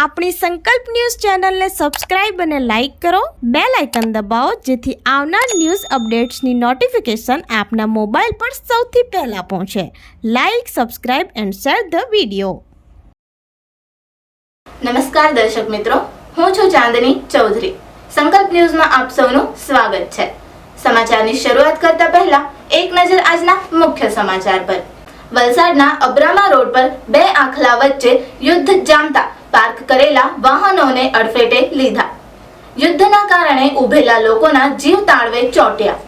આપણી સંકલ્પ ન્યૂઝ ચેનલને સબસ્ક્રાઇબ અને લાઇક કરો, બેલ આઇકન દબાવો જેથી આવનાર ન્યૂઝ અપડેટ્સની નોટિફિકેશન આપના મોબાઈલ પર સૌથી પહેલા પહોંચે. Like, subscribe and share the video. નમસ્કાર દર્શક મિત્રો, હું છું ચાંદની ચૌધરી. સંકલ્પ ન્યૂઝમાં આપ સૌનું સ્વાગત છે. સમાચારની શરૂઆત કરતા પહેલા એક નજર આજના મુખ્ય સમાચાર પર. વલસાડના અબ્રામા રોડ પર બે આખલા વચ્ચે યુદ્ધ જામતા પાર્ક કરેલા વાહનોને અડફેટે લીધા. યુદ્ધના કારણે ઉભેલા લોકોના જીવ તાળવે ચોંટ્યા.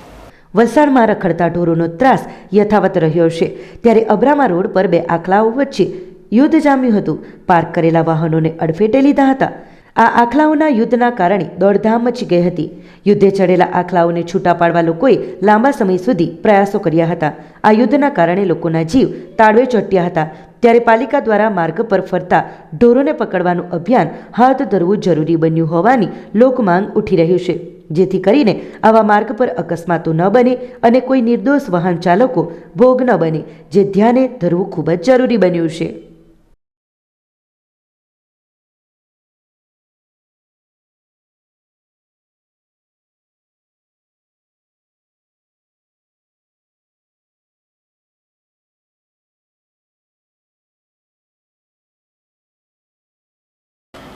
વલસાડમાં રખડતા ઢોરોનો ત્રાસ યથાવત રહ્યો છે, ત્યારે અબ્રામા રોડ પર બે આખલાઓ વચ્ચે યુદ્ધ જામ્યું હતું. પાર્ક કરેલા વાહનોને અડફેટે લીધા હતા. આ આખલાઓના યુદ્ધના કારણે દોડધામ મચી ગઈ હતી. યુદ્ધે ચડેલા આખલાઓને છૂટા પાડવા લોકોએ લાંબા સમય સુધી પ્રયાસો કર્યા હતા. આ યુદ્ધના કારણે લોકોના જીવ તાળવે ચોંટ્યા હતા. ત્યારે પાલિકા દ્વારા માર્ગ પર ફરતા ઢોરોને પકડવાનું અભિયાન હાથ ધરવું જરૂરી બન્યું હોવાની લોકમાંગ ઉઠી રહ્યું છે, જેથી કરીને આવા માર્ગ પર અકસ્માતો ન બને અને કોઈ નિર્દોષ વાહન ચાલકો ભોગ ન બને, જે ધ્યાને ધરવું ખૂબ જ જરૂરી બન્યું છે.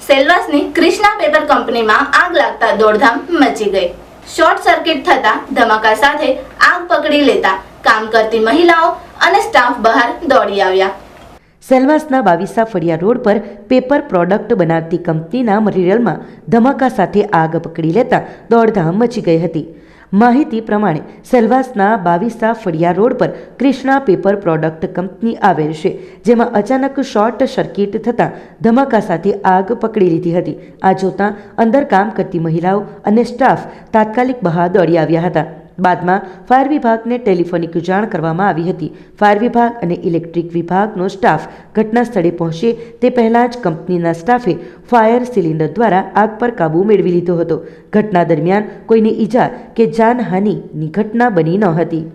સેલવાસની ક્રિષ્ના પેપર કંપનીમાં આગ લાગતા દોડધામ મચી ગઈ. શોર્ટ સર્કિટ થતા ધમાકા સાથે આગ પકડી લેતા કામ કરતી મહિલાઓ અને સ્ટાફ બહાર દોડી આવ્યા. સેલવાસના 22 ફળિયા રોડ પર પેપર પ્રોડક્ટ બનાવતી કંપનીના મટીરીયલમાં ધમાકા સાથે આગ પકડી લેતા દોડધામ મચી ગઈ હતી. માહિતી પ્રમાણે સેલવાસના 22 ફળિયા રોડ પર ક્રિષ્ના પેપર પ્રોડક્ટ કંપની આવેલ છે, જેમાં અચાનક શોર્ટ સર્કિટ થતાં ધમાકા સાથે આગ પકડી લીધી હતી. આ જોતાં અંદર કામ કરતી મહિલાઓ અને સ્ટાફ તાત્કાલિક બહાર દોડી આવ્યા હતા. બાદમાં ફાયર વિભાગને ટેલિફોનિક જાણ કરવામાં આવી હતી. ફાયર વિભાગ અને ઇલેક્ટ્રિક વિભાગનો સ્ટાફ ઘટના સ્થળે પહોંચે તે પહેલાં જ કંપનીના સ્ટાફે ફાયર સિલિન્ડર દ્વારા આગ પર કાબૂ મેળવી લીધો હતો. ઘટના દરમિયાન કોઈને ઈજા કે જાનહાનિની ઘટના બની ન હતી.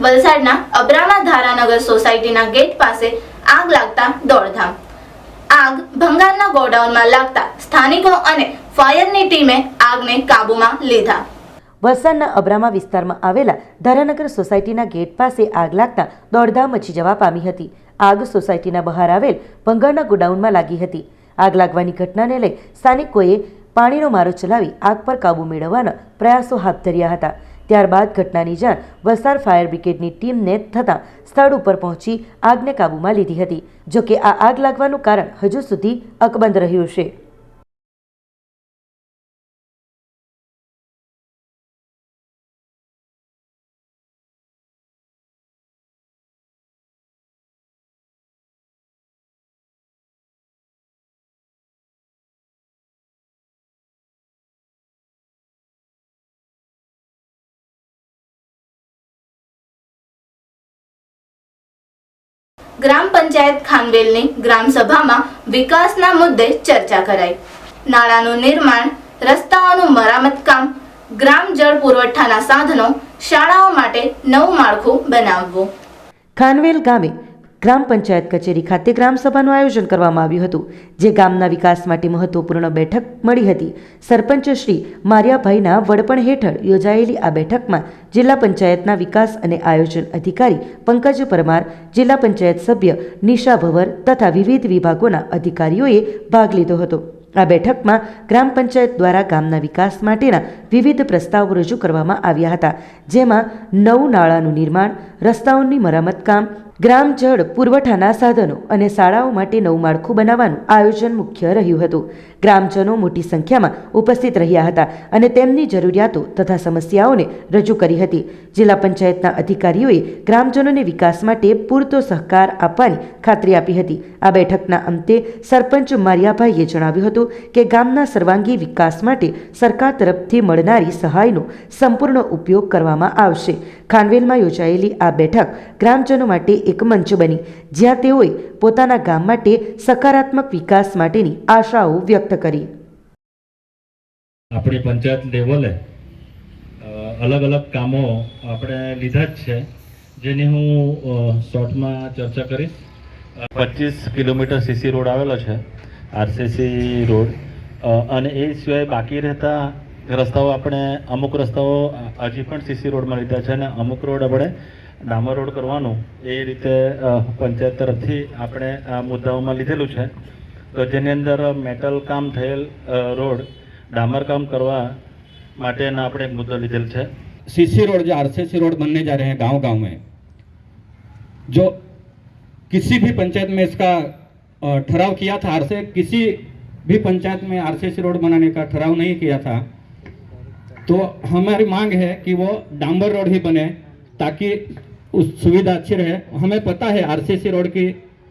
વલસાડના અબ્રામા ધારાનગર સોસાયટીના ગેટ પાસે આગ લાગતા દોડધામ. આગ ભંગારના ગોડાઉનમાં લાગતા સ્થાનિકો અને ફાયરની ટીમે આગને કાબૂમાં લીધા. વલસાડના અબ્રામા વિસ્તારમાં આવેલા ધારાનગર સોસાયટીના ગેટ પાસે આગ લાગતા દોડધામ મચી જવા પામી હતી. આગ સોસાયટીના બહાર આવેલ ભંગારના ગોડાઉનમાં લાગી હતી. આગ લાગવાની ઘટનાને લઈ સ્થાનિકોએ પાણીનો મારો ચલાવી આગ પર કાબૂ મેળવવાના પ્રયાસો હાથ ધર્યા હતા. ત્યારબાદ ઘટનાની જાણ વલસાડ ફાયર બ્રિગેડની ટીમને થતાં સ્થળ ઉપર પહોંચી આગને કાબૂમાં લીધી હતી. જોકે આ આગ લાગવાનું કારણ હજુ સુધી અકબંધ રહ્યું છે. ગ્રામ પંચાયત ખાનવેલની ગ્રામ સભામાં વિકાસના મુદ્દે ચર્ચા કરાઈ. નાળાનું નિર્માણ, રસ્તાઓનું મરામત કામ, ગ્રામ જળ પુરવઠાના સાધનો, શાળાઓ માટે નવું માળખું બનાવવું. ખાનવેલ ગામે ગ્રામ પંચાયત કચેરી ખાતે ગ્રામ સભાનું આયોજન કરવામાં આવ્યું હતું, જે ગામના વિકાસ માટે મહત્વપૂર્ણ બેઠક મળી હતી. સરપંચ શ્રી મારિયાભાઈના વડપણ હેઠળ યોજાયેલી આ બેઠકમાં જિલ્લા પંચાયતના વિકાસ અને આયોજન અધિકારી પંકજ પરમાર, જિલ્લા પંચાયત સભ્ય નિશા ભવર તથા વિવિધ વિભાગોના અધિકારીઓએ ભાગ લીધો હતો. આ બેઠકમાં ગ્રામ પંચાયત દ્વારા ગામના વિકાસ માટેના વિવિધ પ્રસ્તાવો રજૂ કરવામાં આવ્યા હતા, જેમાં નવું નાળાનું નિર્માણ, રસ્તાઓની મરામત કામ, ગ્રામ જળ પુરવઠાના સાધનો અને શાળાઓ માટે નવું માળખું બનાવવાનું આયોજન મુખ્ય રહ્યું હતું. ગ્રામજનો મોટી સંખ્યામાં ઉપસ્થિત રહ્યા હતા અને તેમની જરૂરિયાતો તથા સમસ્યાઓને રજૂ કરી હતી. જિલ્લા પંચાયતના અધિકારીઓએ ગ્રામજનોને વિકાસ માટે પૂરતો સહકાર આપવાની ખાતરી આપી હતી. આ બેઠકના અંતે સરપંચ મારિયાભાઈએ જણાવ્યું હતું કે ગામના સર્વાંગી વિકાસ માટે સરકાર તરફથી મળનારી સહાયનો સંપૂર્ણ ઉપયોગ કરવામાં આવશે. ખાનવેલમાં યોજાયેલી આ બેઠક ગ્રામજનો માટે એક મંચ બની, જ્યાં તેઓએ પોતાના ગામ માટે સકારાત્મક વિકાસ માટેની આશાઓ વ્યક્ત કરી. આપણી પંચાયત લેવલે અલગ અલગ કામો આપણે લીધા જ છે, જેની હું શોર્ટમાં ચર્ચા કરીશ. 25 કિલોમીટર સીસી રોડ આવેલો છે, આરસીસી રોડ, અને એ સિવાય બાકી રહેતા રસ્તાઓ આપણે અમુક રસ્તાઓ હજી પણ સીસી રોડમાં લીધા છે અને અમુક રોડ આપણે ડામર રોડ કરવાનું એ રીતે પંચાયત તરફથી આપણે આ મુદ્દાઓમાં લીધેલું છે. તો જેની અંદર મેટલ કામ થયેલ રોડ डामर काम करवा माटे ना अपने एक मुद्दा लीधेल है. सीसी रोड जो आरसीसी रोड बनने जा रहे हैं गांव गांव में, जो किसी भी पंचायत में इसका ठहराव किया था, किसी भी पंचायत में आरसीसी रोड बनाने का ठहराव नहीं किया था, तो हमारी मांग है कि वो डांबर रोड ही बने ताकि उस सुविधा अच्छी रहे. हमें पता है आरसीसी रोड की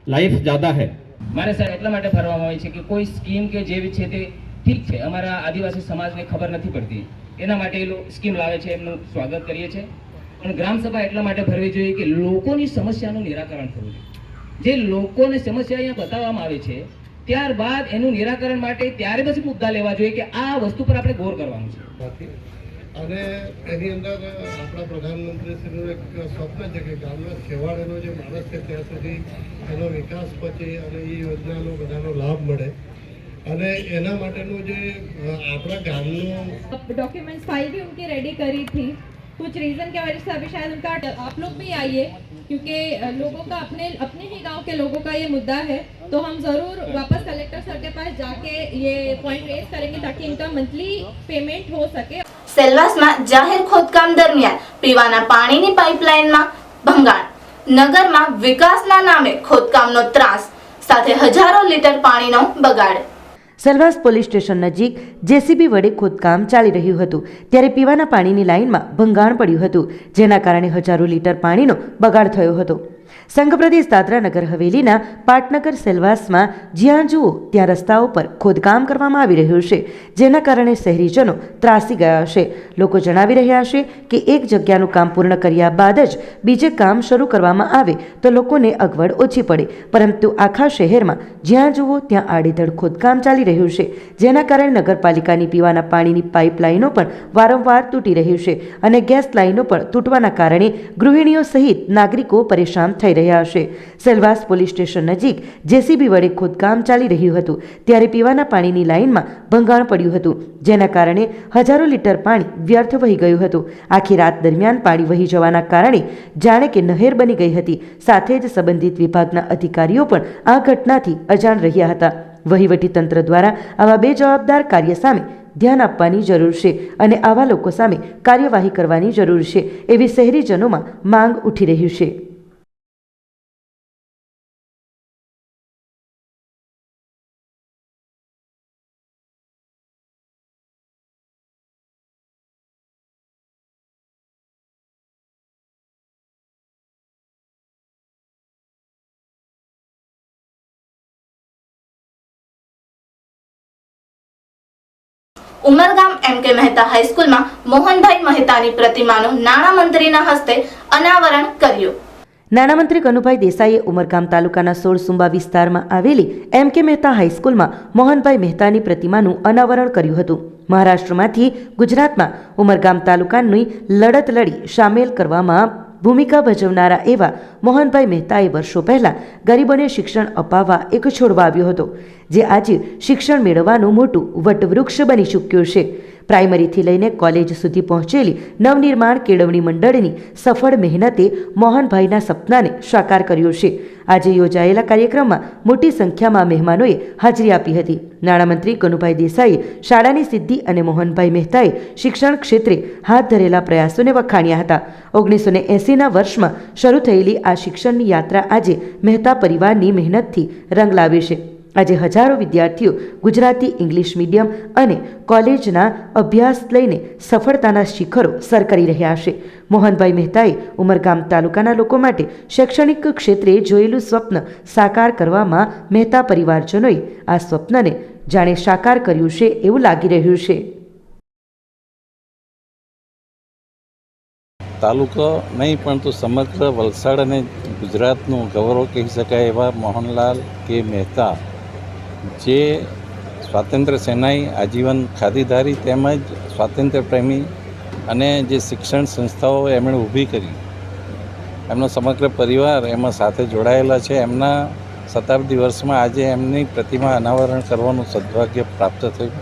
लाइफ ज़्यादा है. मारे सर એટલા માટે ફરવામાં આવે છે કે કોઈ સ્કીમ કે જેવી છે તે ઠીક છે, અમારા આદિવાસી સમાજને ખબર નથી પડતી, એના માટે એ લોકો સ્કીમ લાવે છે, એમનું સ્વાગત કરીએ છીએ. પણ ગ્રામસભા એટલા માટે ભરવી જોઈએ કે લોકોની સમસ્યાનું નિરાકરણ થવું જોઈએ. જે લોકોને સમસ્યા અહીંયા બતાવવામાં આવે છે ત્યારબાદ એનું નિરાકરણ માટે ત્યારે પછી મુદ્દા લેવા જોઈએ કે આ વસ્તુ પર આપણે ગૌર કરવાનું છે. અને એની અંદર આપણા પ્રધાનમંત્રીશ્રીનું એક સ્વપ્ન છે કે ગામના છેવાડેનો જે માણસ છે ત્યાં સુધી એનો વિકાસ પચે અને એ યોજનાનો બધાનો લાભ મળે. અને એના માટેનું જે આપણા ગામનું डॉक्यूमेंट्स फाइल भी उनकी रेडी करी थी. कुछ रीजन की वजह से अभी शायद उनका आप लोग भी आइए, क्योंकि लोगों का अपने ही गांव के लोगों का ये मुद्दा है, तो हम जरूर वापस कलेक्टर सर के पास जाके ये पॉइंट रेज करेंगे ताकि इनका मंथली पेमेंट हो सके. સેલવાસમાં જાહેર ખોદકામ દરમિયાન પીવાના પાણીની પાઇપલાઇનમાં ભંગાણ. નગરમાં વિકાસના નામે ખોદકામનો ત્રાસ સાથે હજારો લીટર પાણીનો બગાડ. સેલવાસ પોલીસ સ્ટેશન નજીક જેસીબી વડે ખોદકામ ચાલી રહ્યું હતું, ત્યારે પીવાના પાણીની લાઇનમાં ભંગાણ પડ્યું હતું, જેના કારણે હજારો લીટર પાણીનો બગાડ થયો હતો. સંઘ પ્રદેશ દાદરા નગર હવેલીના પાટનગર સેલવાસમાં જ્યાં જુઓ ત્યાં રસ્તાઓ પર ખોદકામ કરવામાં આવી રહ્યું છે, જેના કારણે શહેરીજનો ત્રાસી ગયા છે. લોકો જણાવી રહ્યા છે કે એક જગ્યાનું કામ પૂર્ણ કર્યા બાદ જ બીજે કામ શરૂ કરવામાં આવે તો લોકોને અગવડ ઓછી પડે, પરંતુ આખા શહેરમાં જ્યાં જુઓ ત્યાં આડેધડ ખોદકામ ચાલી રહ્યું છે, જેના કારણે નગરપાલિકાની પીવાના પાણીની પાઇપલાઇનો પણ વારંવાર તૂટી રહી છે અને ગેસ લાઇનો પણ તૂટવાના કારણે ગૃહિણીઓ સહિત નાગરિકો પરેશાન થઈ રહ્યા છે. સેલવાસ પોલીસ સ્ટેશન નજીક જેસીબી વડે ખોદકામ ચાલી રહ્યું હતું, ત્યારે પીવાના પાણીની લાઇનમાં ભંગાણ પડ્યું હતું, જેના કારણે હજારો લીટર પાણી વ્યર્થ વહી ગયું હતું. આખી રાત દરમિયાન પાણી વહી જવાના કારણે જાણે કે નહેર બની ગઈ હતી. સાથે જ સંબંધિત વિભાગના અધિકારીઓ પણ આ ઘટનાથી અજાણ રહ્યા હતા. વહીવટી તંત્ર દ્વારા આવા બેજવાબદાર કાર્ય સામે ધ્યાન આપવાની જરૂર છે અને આવા લોકો સામે કાર્યવાહી કરવાની જરૂર છે, એવી શહેરીજનોમાં માંગ ઉઠી રહી છે. ઉમરગામ એમ કે મહેતા હાઈસ્કૂલમાં મોહનભાઈ મહેતાની પ્રતિમાનું નાણામંત્રીના હસ્તે અનાવરણ કર્યું. નાણામંત્રી કનુભાઈ દેસાઈએ ઉમરગામ તાલુકાના 16 સુંબા વિસ્તારમાં આવેલી એમ કે મહેતા હાઈસ્કૂલમાં મોહનભાઈ મહેતાની પ્રતિમાનું અનાવરણ કર્યું હતું. મહારાષ્ટ્રમાંથી ગુજરાતમાં ઉમરગામ તાલુકાની લડત લડી સામેલ કરવામાં ભૂમિકા ભજવનારા એવા મોહનભાઈ મહેતાએ વર્ષો પહેલાં ગરીબોને શિક્ષણ અપાવવા એક છોડવા આવ્યો હતો, જે આજે શિક્ષણ મેળવવાનું મોટું વટવૃક્ષ બની ચૂક્યું છે. પ્રાઇમરીથી લઈને કોલેજ સુધી પહોંચેલી નવનિર્માણ કેળવણી મંડળની સફળ મહેનતે મોહનભાઈના સપનાને સાકાર કર્યું છે. આજે યોજાયેલા કાર્યક્રમમાં મોટી સંખ્યામાં મહેમાનોએ હાજરી આપી હતી. નાણામંત્રી કનુભાઈ દેસાઈએ શાળાની સિદ્ધિ અને મોહનભાઈ મહેતાએ શિક્ષણ ક્ષેત્રે હાથ ધરેલા પ્રયાસોને વખાણ્યા હતા. 1980ના વર્ષમાં શરૂ થયેલી આ શિક્ષણની યાત્રા આજે મહેતા પરિવારની મહેનતથી રંગ લાવે છે. આજે હજારો વિદ્યાર્થીઓ ગુજરાતી ઇંગ્લિશ મીડિયમ અને કોલેજના અભ્યાસ લઈને સફળતાના શિખરો સર કરી રહ્યા છે. મોહનભાઈ મહેતાએ ઉમરગામ તાલુકાના લોકો માટે શૈક્ષણિક ક્ષેત્રે જોયેલું સ્વપ્ન સાકાર કરવામાં મહેતા પરિવારજનોએ આ સ્વપ્નને જાણે સાકાર કર્યું છે એવું લાગી રહ્યું છે. તાલુકો નહીં પરંતુ સમગ્ર વલસાડ અને ગુજરાતનું ગૌરવ કહી શકાય એવા મોહનલાલ કે મહેતા, જે સ્વાતંત્ર્ય સેનાની આજીવન ખાદીધારી તેમજ સ્વાતંત્ર્ય પ્રેમી અને જે શિક્ષણ સંસ્થાઓ એમણે ઊભી કરી, એમનો સમગ્ર પરિવાર એમાં સાથે જોડાયેલા છે. એમના શતાબ્દી વર્ષમાં આજે એમની પ્રતિમા અનાવરણ કરવાનું સદભાગ્ય પ્રાપ્ત થયું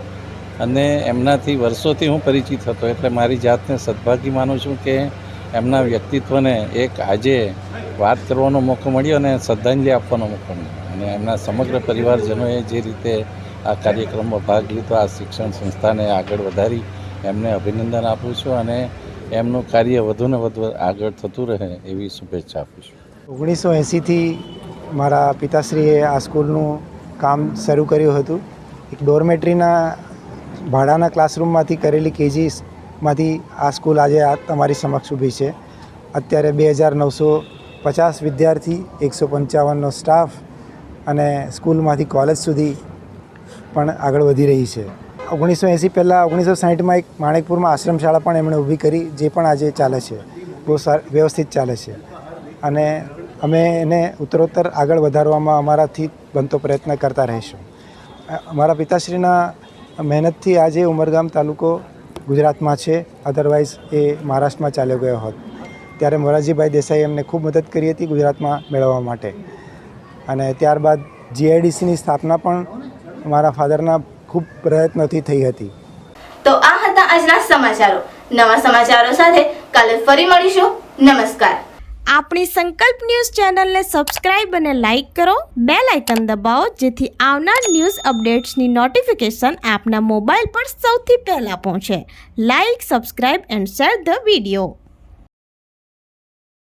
અને એમનાથી વર્ષોથી હું પરિચિત હતો, એટલે મારી જાતને સદભાગી માનું છું કે એમના વ્યક્તિત્વને એક આજે વાત કરવાનો મોકો મળ્યો અને શ્રદ્ધાંજલિ આપવાનો મોકો મળ્યો. અને એમના સમગ્ર પરિવારજનોએ જે રીતે આ કાર્યક્રમમાં ભાગ લીધો, આ શિક્ષણ સંસ્થાને આગળ વધારી એમને અભિનંદન આપું છું અને એમનું કાર્ય વધુને વધુ આગળ થતું રહે એવી શુભેચ્છા આપું છું. 1980થી મારા પિતાશ્રીએ આ સ્કૂલનું કામ શરૂ કર્યું હતું. એક ડોર્મેટરીના ભાડાના ક્લાસરૂમમાંથી કરેલી કેજીસમાંથી આ સ્કૂલ આજે તમારી સમક્ષ ઊભી છે. અત્યારે 2950 વિદ્યાર્થી, 155નો સ્ટાફ અને સ્કૂલમાંથી કોલેજ સુધી પણ આગળ વધી રહી છે. 1980 પહેલાં 1960માં એક માણેકપુરમાં આશ્રમ શાળા પણ એમણે ઊભી કરી, જે પણ આજે ચાલે છે, બહુ વ્યવસ્થિત ચાલે છે. અને અમે એને ઉત્તરોત્તર આગળ વધારવામાં અમારાથી બનતો પ્રયત્ન કરતા રહીશું. અમારા પિતાશ્રીના મહેનતથી આજે ઉમરગામ તાલુકો ગુજરાતમાં છે, અધરવાઇઝ એ મહારાષ્ટ્રમાં ચાલ્યો ગયો હોત. ત્યારે મોરારજીભાઈ દેસાઈ એમને ખૂબ મદદ કરી હતી ગુજરાતમાં મેળવવા માટે. અને ત્યારબાદ GIDCની સ્થાપના પણ મારા ફાધરના ખૂબ પ્રયત્નોથી થઈ હતી. તો આ હતા આજના સમાચારો. નવા સમાચારો સાથે કાલે ફરી મળીશું. નમસ્કાર. આપણી સંકલ્પ ન્યૂઝ ચેનલને સબસ્ક્રાઇબ અને લાઇક કરો, બેલ આઇકન દબાવો જેથી આવનાર ન્યૂઝ અપડેટ્સની નોટિફિકેશન આપના મોબાઈલ પર સૌથી પહેલા પહોંચે. Like, subscribe and share the video.